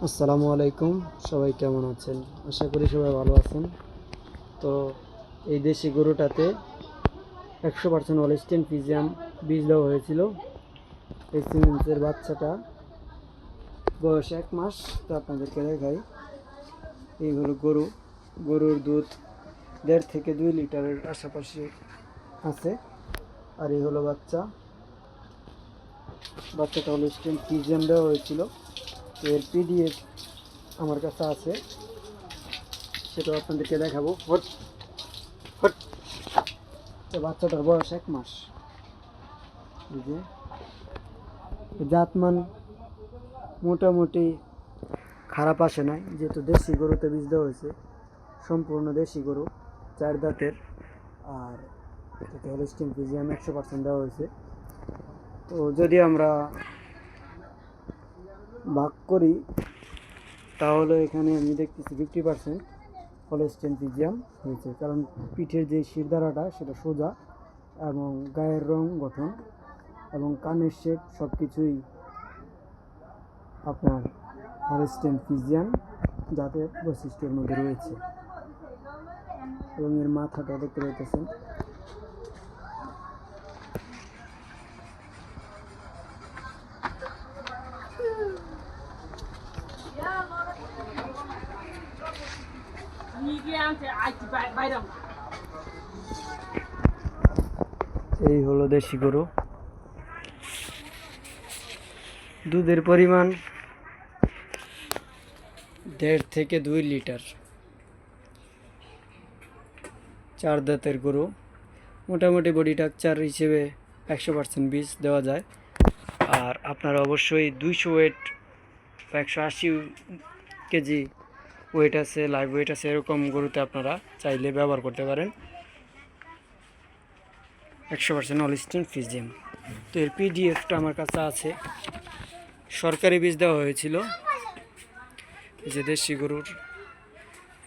আসসালামু আলাইকুম। সবাই কেমন আছেন? আশা করি সবাই ভালো আছেন। তো এই দেশি গরুটাতে 100% হলস্টিয়ান ফ্রিজিয়ান বীজ দেওয়া হয়েছিল। এই সিমেন্সের বাচ্চাটা বয়স 1 মাস। তো আপনাদেরকে দেখাই, এই হলো গরু। গরুর দুধ 1.5 থেকে 2 লিটারের আশেপাশে আছে। আর এই হলো বাচ্চাটা হলস্টিয়ান ফ্রিজিয়ান দেওয়া হয়েছিল। এর পিডিএফ আমার কাছে আছে, সেটাও আপনাদেরকে দেখাবো। তো বাচ্চাটার বয়স 1 মাস। এই যে জাতমান মোটামুটি খারাপ আসে নাই, যেহেতু দেশি গরুতে বীজ দেওয়া হয়েছে। সম্পূর্ণ দেশি গরু, 4 দাঁতের। আর এটাতে হলস্টিয়ান ফ্রিজিয়ান 100% দেওয়া হয়েছে। তো যদি আমরা ভাগ করি, তাহলে এখানে আমি দেখতেছি 50% হলস্টিয়ান ফ্রিজিয়ান হয়েছে, কারণ পিঠের যে শিরদাঁড়াটা সেটা সোজা, এবং গায়ের রং গঠন এবং কানের শেপ সব কিছুই আপনার হলস্টিয়ান ফ্রিজিয়ান জাতের বৈশিষ্ট্যের মধ্যে রয়েছে। এবং এর মাথাটা দেখতে পাইতেছেন। এই হলো দেশি গরু। দুধের পরিমাণ 1.5 থেকে 2 লিটার। 4 দাঁতের গরু। মোটামুটি বডি স্ট্রাকচার হিসেবে 100% বীজ দেওয়া যায়। আর আপনারা অবশ্যই 200 ওয়েট বা 180 কেজি ওয়েট আছে, লাইভ ওয়েট আছে, এরকম গরুতে আপনারা চাইলে ব্যবহার করতে পারেন 100% হলস্টিয়ান ফ্রিজিয়ান। তো এর পিডিএফটা আমার কাছে আছে। সরকারি বীজ দেওয়া হয়েছিল। যে দেশি গরুর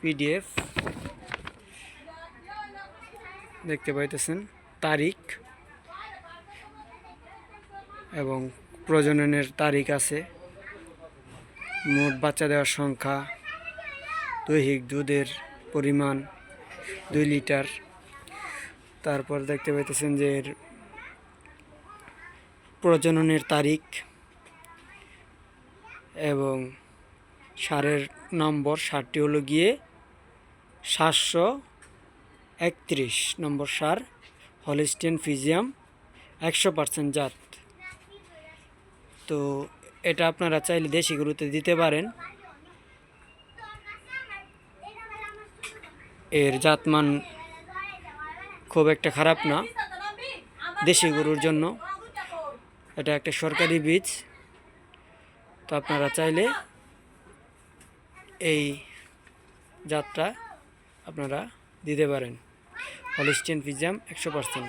পিডিএফ দেখতে পাইতেছেন, তারিখ এবং প্রজননের তারিখ আছে, মোট বাচ্চা দেওয়ার সংখ্যা, দৈহিক দুধের পরিমাণ 2 লিটার। তারপর দেখতে পাইতেছেন যে এর প্রজননের তারিখ এবং সারের নম্বর। সারটি হলো গিয়ে 731 নম্বর সার, হলস্টিয়ান ফ্রিজিয়ান 100% জাত। তো এটা আপনারা চাইলে দেশি গরুতে দিতে পারেন। এর জাতমান খুব একটা খারাপ না দেশি গরুর জন্য। এটা একটা সরকারি বীজ। তো আপনারা চাইলে এই জাতটা আপনারা দিতে পারেন, হলস্টিয়ান ফ্রিজিয়ান 100%।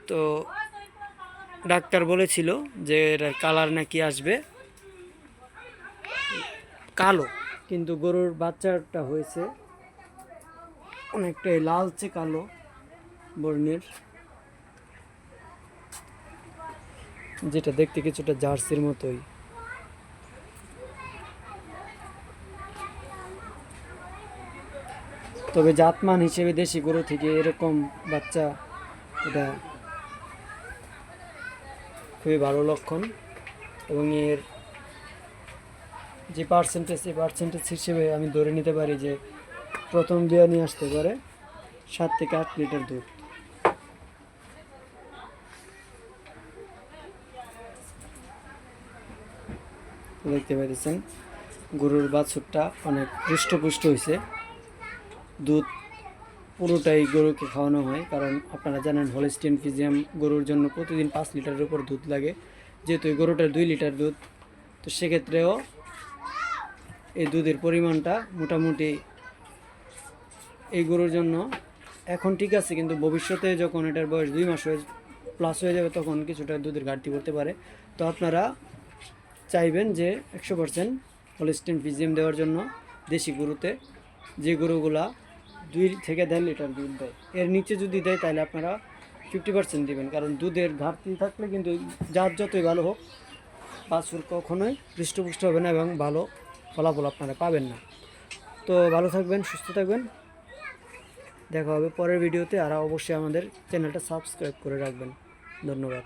তো ডাক্তার বলেছিল যে এটার কালার নাকি আসবে কালো, কিন্তু গরুর বাচ্চাটা হয়েছে অনেকটাই লালচে কালো বর্ণের, যেটা দেখতে কিছুটা জার্সির মতোই। তবে জাতমান হিসেবে দেশি গরু থেকে এরকম বাচ্চা, এটা খুবই ভালো লক্ষণ। এবং এর যে পার্সেন্টেজ, এই পার্সেন্টেজ হিসেবে আমি ধরে নিতে পারি যে প্রথম বিয়া নিয়ে আসতে পারে 7 থেকে 8 লিটার দুধ। দেখতে পাইতেছেন গরুর বাছুরটা অনেক হৃষ্টপুষ্ট হয়েছে। দুধ পুরোটাই গরুকে খাওয়ানো হয়, কারণ আপনারা জানেন হলস্টিয়ান ফ্রিজিয়ান গরুর জন্য প্রতিদিন 5 লিটারের উপর দুধ লাগে। যেহেতু এই গরুটার 2 লিটার দুধ, তো সেক্ষেত্রেও এই দুধের পরিমাণটা মোটামুটি এই গরুর জন্য এখন ঠিক আছে, কিন্তু ভবিষ্যতে যখন এটার বয়স 2 মাস প্লাস হয়ে যাবে, তখন কিছুটা দুধের ঘাটতি পড়তে পারে। তো আপনারা চাইবেন যে 100% হলস্টিয়ান ফ্রিজিয়ান দেওয়ার জন্য দেশি গরুতে, যে গরুগুলা 2 থেকে 1.5 লিটার দুধ দেয়। এর নিচে যদি দেয় তাহলে আপনারা 50% দিবেন, কারণ দুধের ঘাটতি থাকলে কিন্তু জাত যতই ভালো হোক, বাছুর কখনোই হৃষ্টপুষ্ট হবে না এবং ভালো ফলাফল আপনারা পাবেন না। তো ভালো থাকবেন, সুস্থ থাকবেন, দেখা হবে পরের ভিডিওতে। আর অবশ্যই আমাদের চ্যানেলটা সাবস্ক্রাইব করে রাখবেন। ধন্যবাদ।